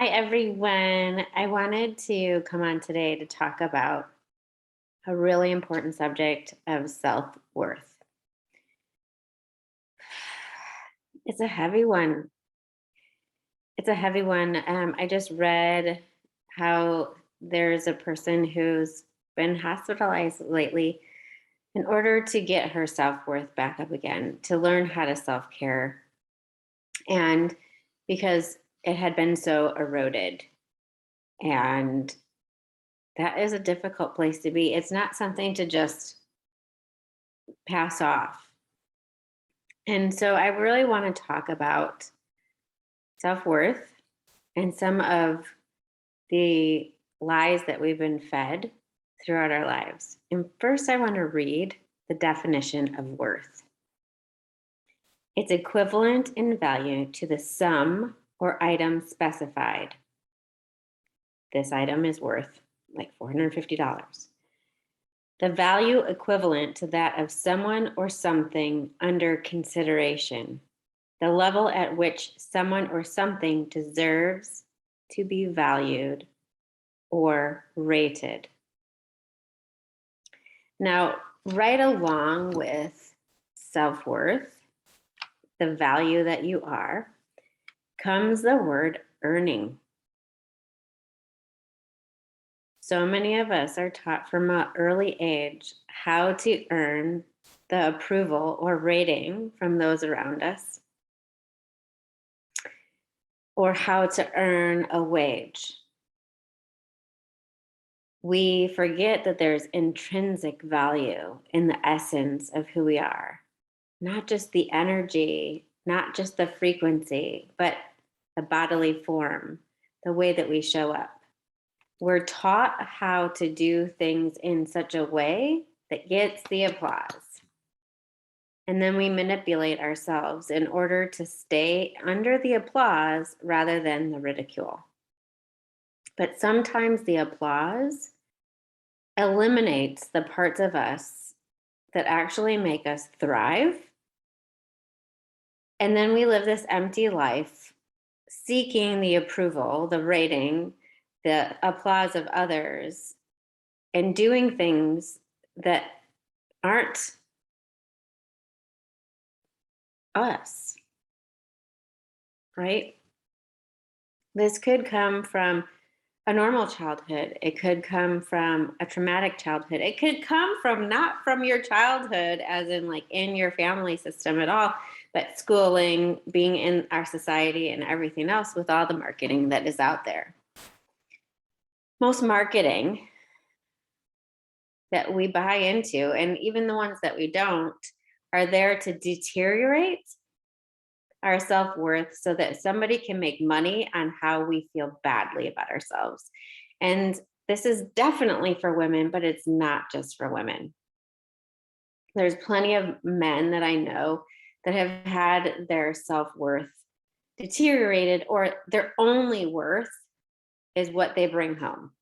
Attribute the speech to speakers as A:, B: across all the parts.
A: Hi, everyone. I wanted to come on today to talk about a really important subject of self worth. It's a heavy one. It's a heavy one. I just read how there's a person who's been hospitalized lately in order to get her self worth back up again, to learn how to self care. And because it had been so eroded. And that is a difficult place to be. It's not something to just pass off. And so I really want to talk about self worth and some of the lies that we've been fed throughout our lives. And first, I want to read the definition of worth. It's equivalent in value to the sum or item specified. This item is worth like $450. The value equivalent to that of someone or something under consideration, the level at which someone or something deserves to be valued or rated. Now, right along with self worth, the value that you are, comes the word earning. So many of us are taught from an early age how to earn the approval or rating from those around us, or how to earn a wage. We forget that there's intrinsic value in the essence of who we are, not just the energy, not just the frequency, but the bodily form, the way that we show up. We're taught how to do things in such a way that gets the applause. And then we manipulate ourselves in order to stay under the applause rather than the ridicule. But sometimes the applause eliminates the parts of us that actually make us thrive. And then we live this empty life seeking the approval, the rating, the applause of others, and doing things that aren't us, right? This could come from a normal childhood. It could come from a traumatic childhood. It could come from not from your childhood, as in like in your family system at all, but schooling, being in our society, and everything else with all the marketing that is out there. Most marketing that we buy into, and even the ones that we don't, are there to deteriorate our self worth so that somebody can make money on how we feel badly about ourselves. And this is definitely for women, but it's not just for women. There's plenty of men that I know that have had their self worth deteriorated, or their only worth is what they bring home.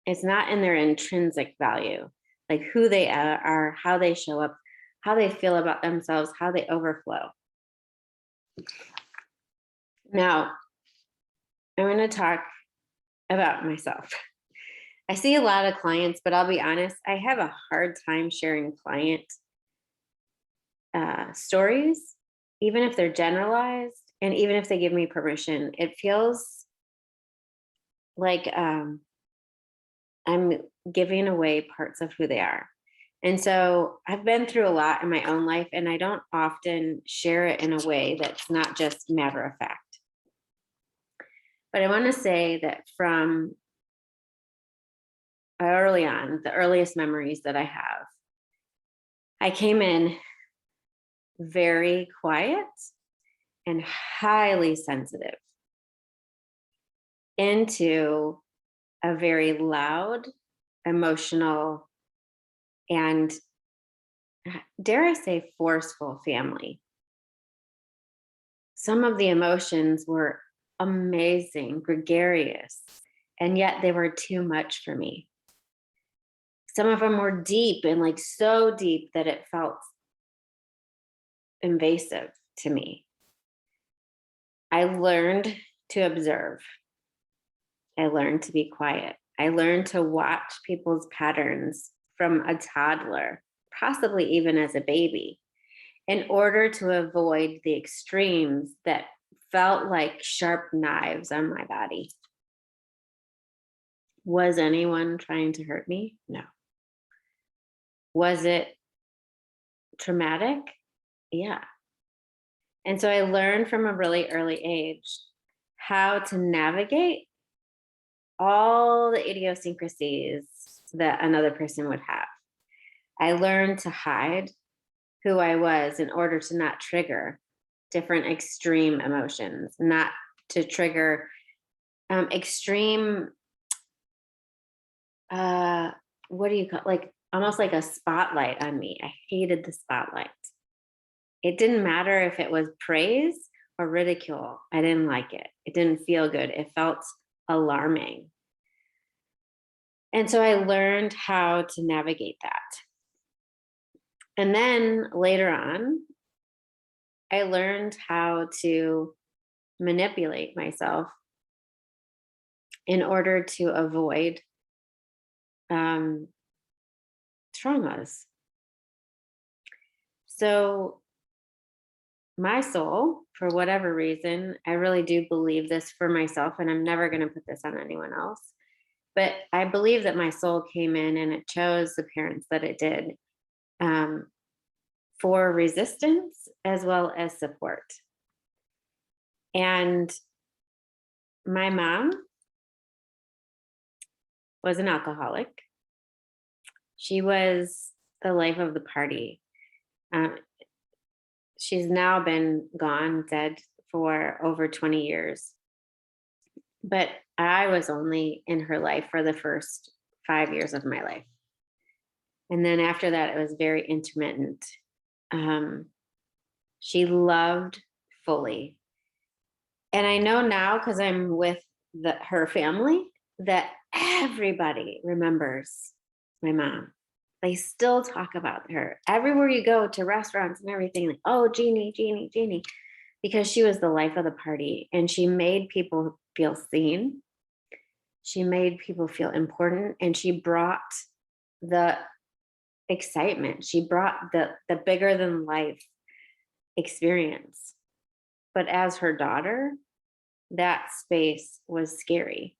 A: It's not in their intrinsic value, like who they are, how they show up, how they feel about themselves, how they overflow. Now, I'm going to talk about myself. I see a lot of clients, but I'll be honest, I have a hard time sharing client stories, even if they're generalized and even if they give me permission. It feels like I'm giving away parts of who they are. And so I've been through a lot in my own life, and I don't often share it in a way that's not just matter of fact. But I want to say that from early on, the earliest memories that I have, I came in very quiet and highly sensitive into a very loud, emotional, and dare I say, forceful family. Some of the emotions were amazing, gregarious, and yet they were too much for me. Some of them were deep and like so deep that it felt invasive to me. I learned to observe. I learned to be quiet. I learned to watch people's patterns from a toddler, possibly even as a baby, in order to avoid the extremes that felt like sharp knives on my body. Was anyone trying to hurt me? No. Was it traumatic? Yeah. And so I learned from a really early age how to navigate all the idiosyncrasies that another person would have. I learned to hide who I was in order to not trigger different extreme emotions, not to trigger extreme, what do you call, like almost like a spotlight on me. I hated the spotlight. It didn't matter if it was praise or ridicule. I didn't like it. It didn't feel good. It felt alarming. And so I learned how to navigate that. And then later on, I learned how to manipulate myself in order to avoid traumas. So my soul, for whatever reason, I really do believe this for myself, and I'm never going to put this on anyone else. But I believe that my soul came in and it chose the parents that it did, for resistance as well as support. And my mom was an alcoholic. She was the life of the party. Um, she's now been gone, dead for over 20 years. But I was only in her life for the first 5 years of my life. And then after that, it was very intermittent. She loved fully. And I know now, because I'm with her family, that everybody remembers my mom. They still talk about her everywhere you go, to restaurants and everything. Like, oh, Jeannie, Jeannie, Jeannie, because she was the life of the party, and she made people feel seen. She made people feel important, and she brought the excitement. She brought the bigger than life experience. But as her daughter, that space was scary.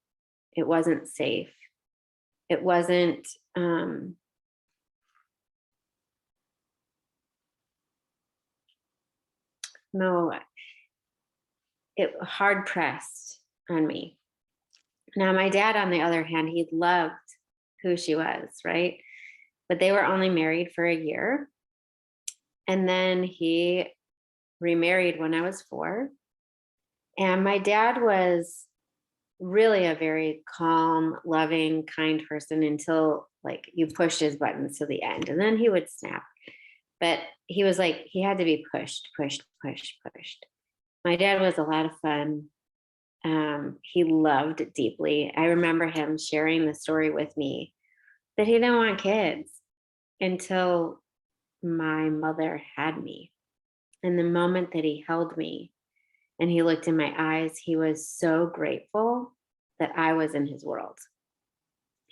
A: It wasn't safe. It wasn't no, it hard pressed on me. Now my dad, on the other hand, he loved who she was, right? But they were only married for a year. And then he remarried when I was 4. And my dad was really a very calm, loving, kind person until like you pushed his buttons to the end. And then he would snap. But he was like, he had to be pushed, pushed, pushed, pushed. My dad was a lot of fun. He loved deeply. I remember him sharing the story with me that he didn't want kids until my mother had me. And the moment that he held me and he looked in my eyes, he was so grateful that I was in his world.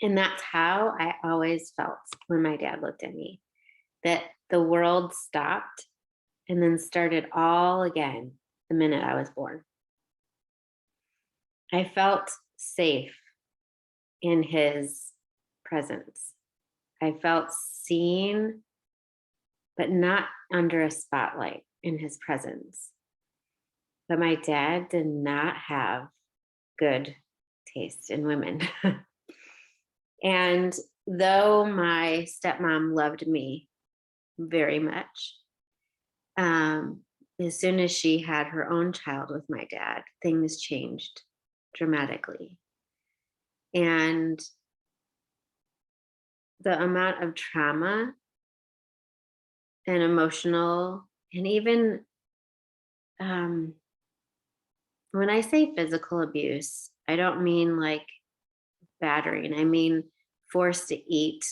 A: And that's how I always felt when my dad looked at me, that the world stopped and then started all again the minute I was born. I felt safe in his presence. I felt seen, but not under a spotlight in his presence. But my dad did not have good taste in women. And though my stepmom loved me very much, as soon as she had her own child with my dad, things changed dramatically. And the amount of trauma and emotional, and even when I say physical abuse, I don't mean like battering. I mean forced to eat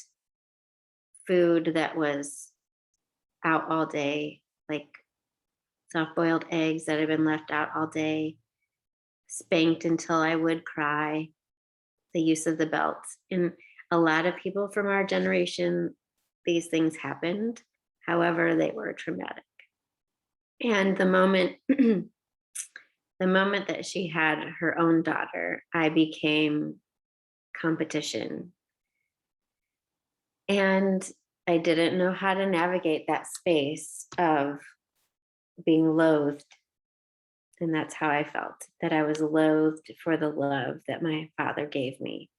A: food that was out all day, like soft boiled eggs that had been left out all day, spanked until I would cry, the use of the belt. And a lot of people from our generation, these things happened. However, they were traumatic. And the moment the moment that she had her own daughter, I became competition. And I didn't know how to navigate that space of being loathed. And that's how I felt, that I was loathed for the love that my father gave me.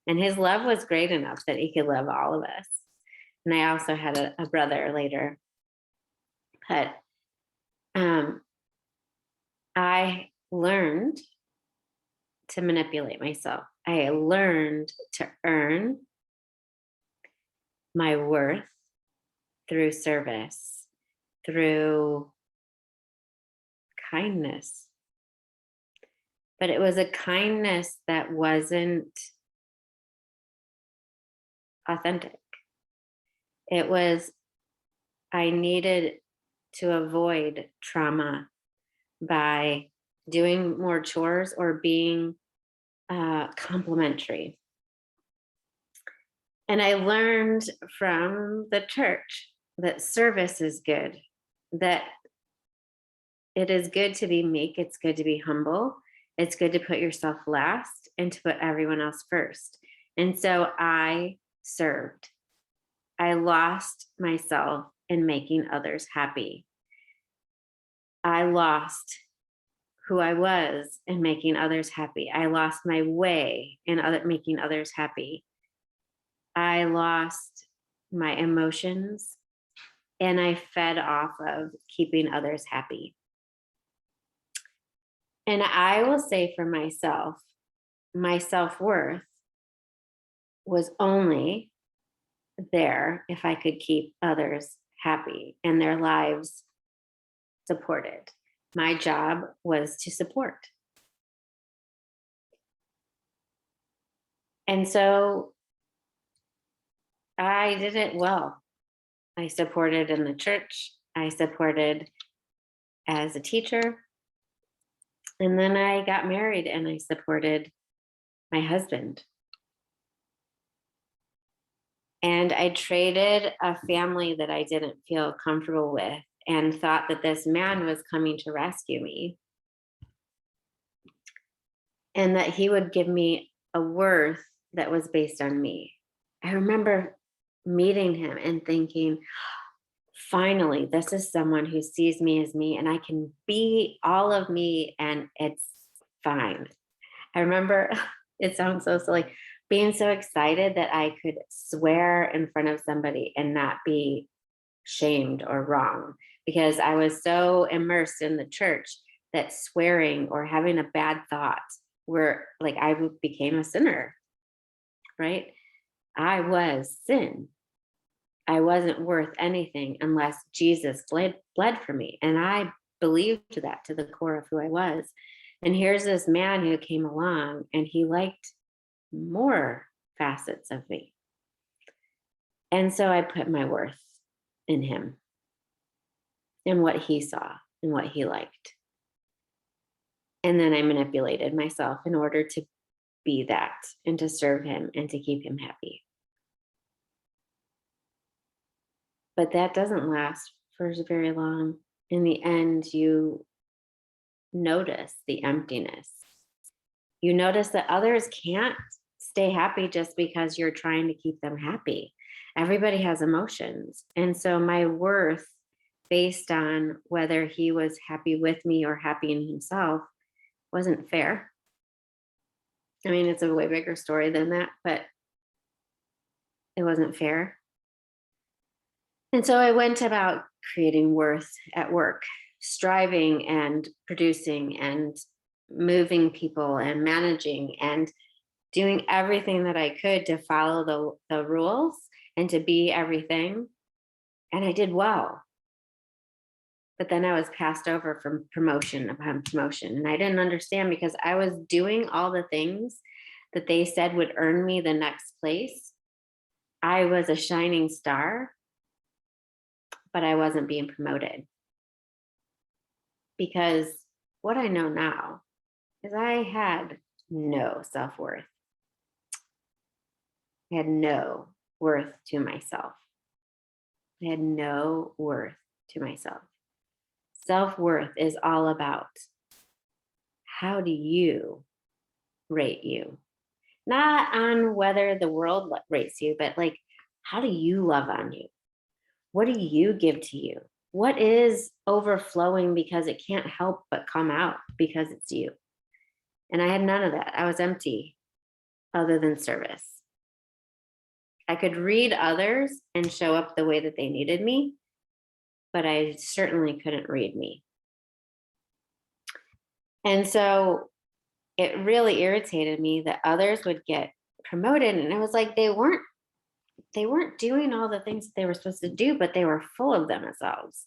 A: And his love was great enough that he could love all of us. And I also had a brother later. But I learned to manipulate myself. I learned to earn my worth through service, through kindness. But it was a kindness that wasn't authentic. It was, I needed to avoid trauma by doing more chores or being complimentary. And I learned from the church that service is good, that it is good to be meek, it's good to be humble, it's good to put yourself last and to put everyone else first. And so I served. I lost myself in making others happy. I lost who I was in making others happy. I lost my way in making others happy. I lost my emotions and I fed off of keeping others happy. And I will say for myself, my self-worth was only there if I could keep others happy and their lives supported. My job was to support. And so I did it well. I supported in the church, I supported as a teacher. And then I got married and I supported my husband. And I traded a family that I didn't feel comfortable with and thought that this man was coming to rescue me and that he would give me a worth that was based on me. I remember meeting him and thinking, finally, this is someone who sees me as me and I can be all of me and it's fine. I remember, it sounds so silly, being so excited that I could swear in front of somebody and not be shamed or wrong, because I was so immersed in the church that swearing or having a bad thought were like, I became a sinner, right? I was sin. I wasn't worth anything unless Jesus bled for me. And I believed that to the core of who I was. And here's this man who came along and he liked more facets of me. And so I put my worth in him and what he saw and what he liked. And then I manipulated myself in order to be that and to serve him and to keep him happy. But that doesn't last for very long. In the end, you notice the emptiness. You notice that others can't stay happy just because you're trying to keep them happy. Everybody has emotions. And so my worth based on whether he was happy with me or happy in himself wasn't fair. I mean, it's a way bigger story than that, but it wasn't fair. And so I went about creating worth at work, striving and producing and moving people and managing and doing everything that I could to follow the rules and to be everything. And I did well. But then I was passed over from promotion upon promotion. And I didn't understand because I was doing all the things that they said would earn me the next place. I was a shining star, but I wasn't being promoted. Because what I know now is I had no self-worth. I had no worth to myself. I had no worth to myself. Self-worth is all about how do you rate you? Not on whether the world rates you, but like, how do you love on you? What do you give to you? What is overflowing because it can't help but come out because it's you? And I had none of that. I was empty other than service. I could read others and show up the way that they needed me, but I certainly couldn't read me. And so it really irritated me that others would get promoted. And it was like they weren't doing all the things that they were supposed to do, but they were full of themselves,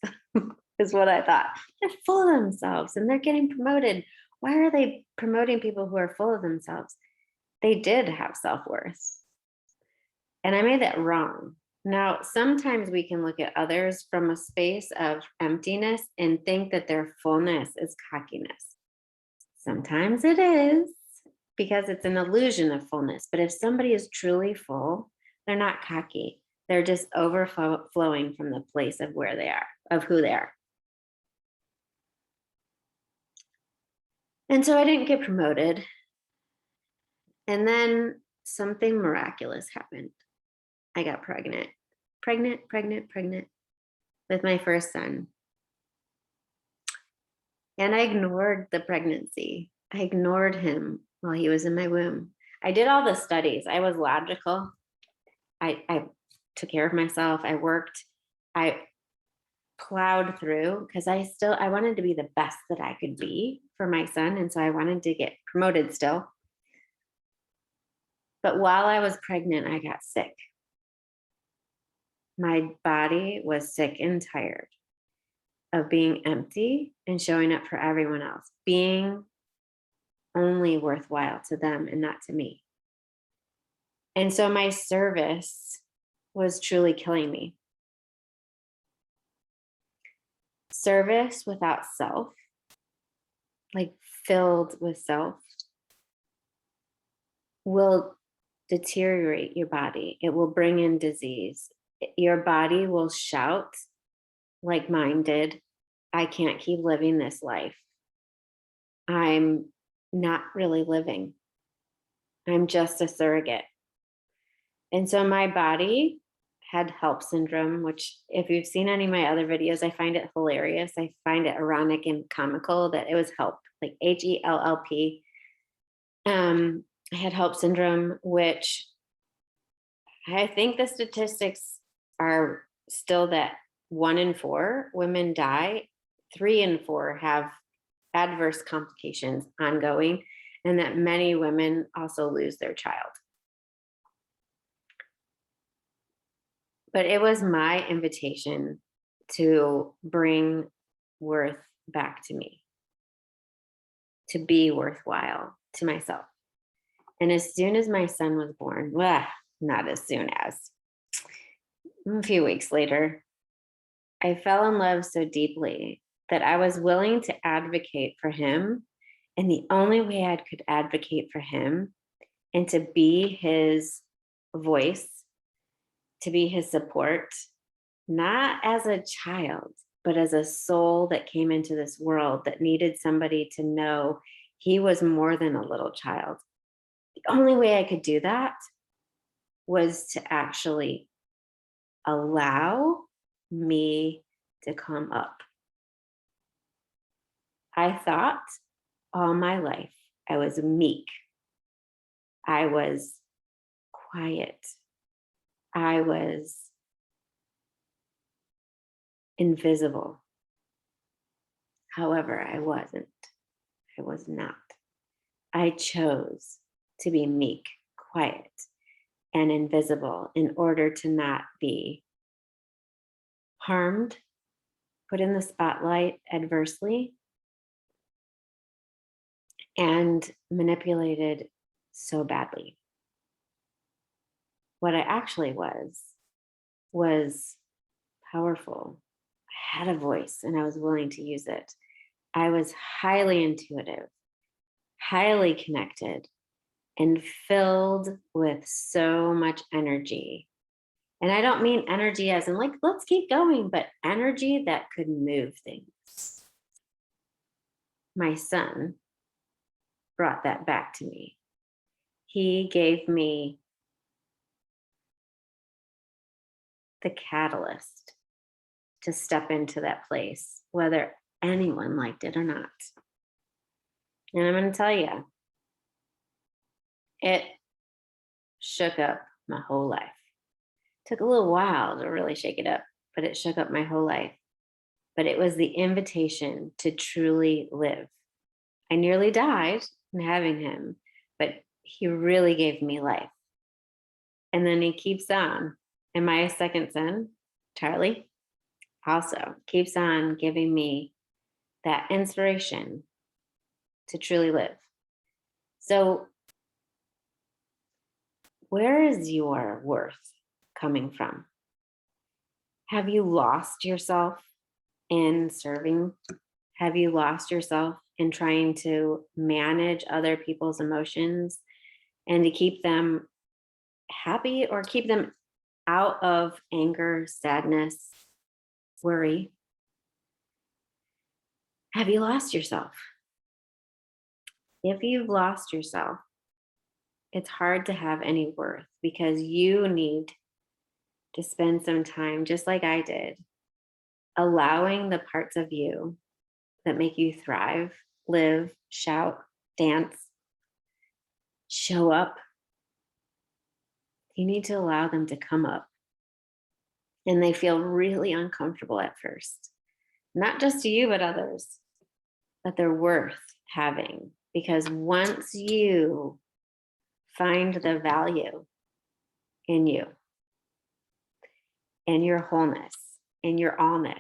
A: is what I thought. They're full of themselves and they're getting promoted. Why are they promoting people who are full of themselves? They did have self worth. And I made that wrong. Now, sometimes we can look at others from a space of emptiness and think that their fullness is cockiness. Sometimes it is because it's an illusion of fullness. But if somebody is truly full, they're not cocky. They're just overflowing from the place of where they are, of who they are. And so I didn't get promoted. And then something miraculous happened. I got pregnant with my first son. And I ignored the pregnancy. I ignored him while he was in my womb. I did all the studies. I was logical. I took care of myself. I worked. I plowed through because I wanted to be the best that I could be for my son. And so I wanted to get promoted still. But while I was pregnant, I got sick. My body was sick and tired of being empty and showing up for everyone else, being only worthwhile to them and not to me. And so my service was truly killing me. Service without self, like filled with self, will deteriorate your body. It will bring in disease. Your body will shout, like mine did, I can't keep living this life. I'm not really living. I'm just a surrogate. And so my body had HELP syndrome, which if you've seen any of my other videos, I find it hilarious. I find it ironic and comical that it was HELP, like HELLP. I had HELP syndrome, which I think the statistics are still that 1 in 4 women die, 3 in 4 have adverse complications ongoing, and that many women also lose their child. But it was my invitation to bring worth back to me, to be worthwhile to myself. And as soon as my son was born, well, not as soon as, a few weeks later, I fell in love so deeply that I was willing to advocate for him. And the only way I could advocate for him and to be his voice, to be his support, not as a child, but as a soul that came into this world that needed somebody to know he was more than a little child. The only way I could do that was to actually allow me to come up. I thought all my life I was meek. I was quiet. I was invisible. However, I wasn't. I was not. I chose to be meek, quiet, and invisible in order to not be harmed, put in the spotlight adversely, and manipulated so badly. What I actually was powerful. I had a voice and I was willing to use it. I was highly intuitive, highly connected, and filled with so much energy. And I don't mean energy as in like, let's keep going, but energy that could move things. My son brought that back to me. He gave me the catalyst to step into that place, whether anyone liked it or not. And I'm going to tell you, it shook up my whole life. Took a little while to really shake it up, but it shook up my whole life. But it was the invitation to truly live. I nearly died in having him, but he really gave me life. And then he keeps on. And my second son, Charlie, also keeps on giving me that inspiration to truly live. So, where is your worth coming from? Have you lost yourself in serving? Have you lost yourself in trying to manage other people's emotions and to keep them happy or keep them out of anger, sadness, worry? Have you lost yourself? If you've lost yourself, it's hard to have any worth because you need to spend some time, just like I did, allowing the parts of you that make you thrive, live, shout, dance, show up. You need to allow them to come up. And they feel really uncomfortable at first, not just to you, but others. But they're worth having because once you find the value in you, in your wholeness, in your allness,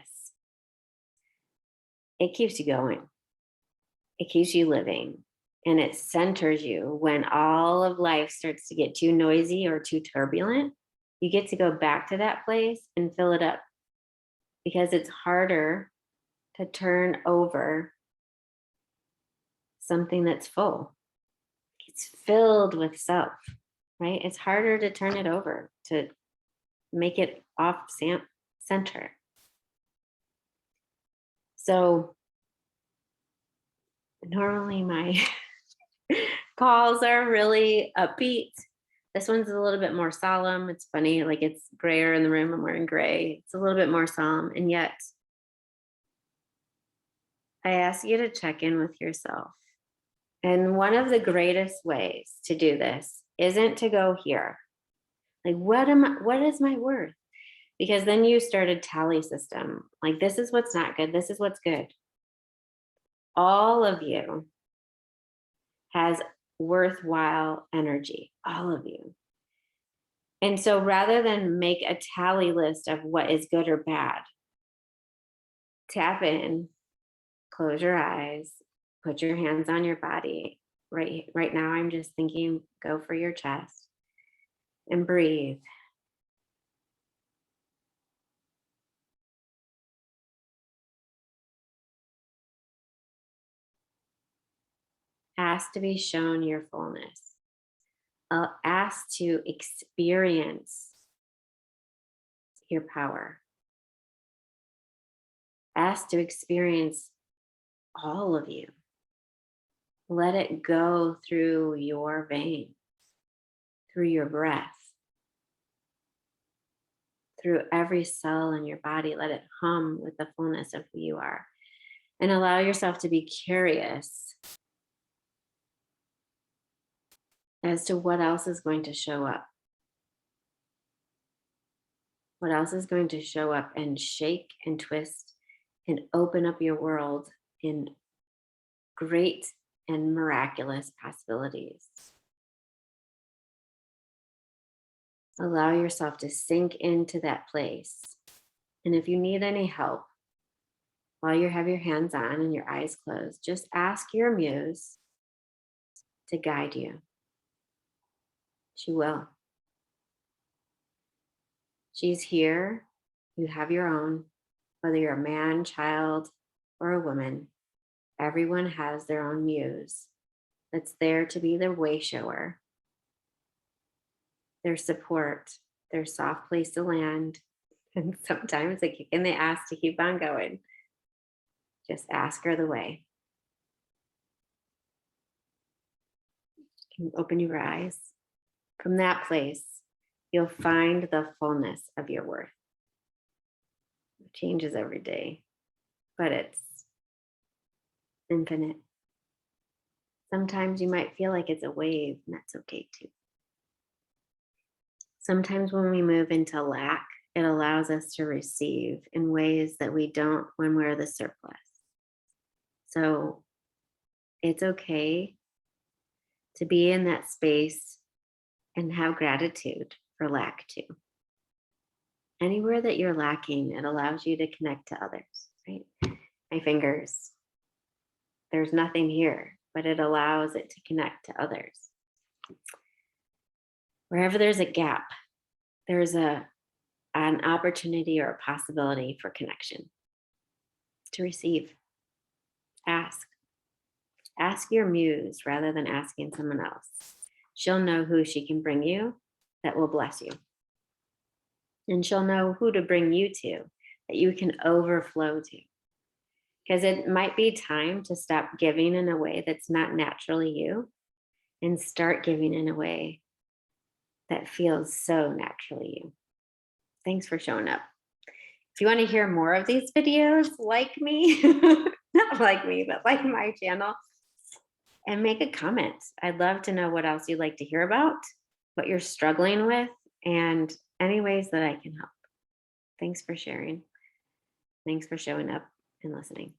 A: it keeps you going. It keeps you living and it centers you when all of life starts to get too noisy or too turbulent. You get to go back to that place and fill it up because it's harder to turn over something that's full. It's filled with self, right? It's harder to turn it over, to make it off center. So normally my calls are really upbeat. This one's a little bit more solemn. It's funny, like it's grayer in the room. I'm wearing gray. It's a little bit more solemn. And yet, I ask you to check in with yourself. And one of the greatest ways to do this isn't to go here. Like, what is my worth? Because then you start a tally system. Like, this is what's not good. This is what's good. All of you has worthwhile energy, all of you. And so rather than make a tally list of what is good or bad, tap in, close your eyes, put your hands on your body. Right now, I'm just thinking, go for your chest and breathe. Ask to be shown your fullness. Ask to experience your power. Ask to experience all of you. Let it go through your veins, through your breath, through every cell in your body. Let it hum with the fullness of who you are. And allow yourself to be curious as to what else is going to show up. What else is going to show up and shake and twist and open up your world in great and miraculous possibilities. Allow yourself to sink into that place. And if you need any help, while you have your hands on and your eyes closed, just ask your muse to guide you. She will. She's here. You have your own, whether you're a man, child, or a woman. Everyone has their own muse that's there to be their way shower, their support, their soft place to land, and sometimes a kick in the ass to keep on going. Just ask her the way. Can you open your eyes? From that place, you'll find the fullness of your worth. It changes every day, but it's infinite. Sometimes you might feel like it's a wave, and that's okay too. Sometimes when we move into lack, it allows us to receive in ways that we don't when we're the surplus. So it's okay to be in that space and have gratitude for lack too. Anywhere that you're lacking, it allows you to connect to others, right? My fingers, there's nothing here, but it allows it to connect to others. Wherever there's a gap, there's an opportunity or a possibility for connection. To receive, ask. Ask your muse rather than asking someone else. She'll know who she can bring you that will bless you. And she'll know who to bring you to that you can overflow to. Because it might be time to stop giving in a way that's not naturally you and start giving in a way that feels so naturally you. Thanks for showing up. If you want to hear more of these videos, like me, not like me, but like my channel, and make a comment. I'd love to know what else you'd like to hear about, what you're struggling with, and any ways that I can help. Thanks for sharing. Thanks for showing up and listening.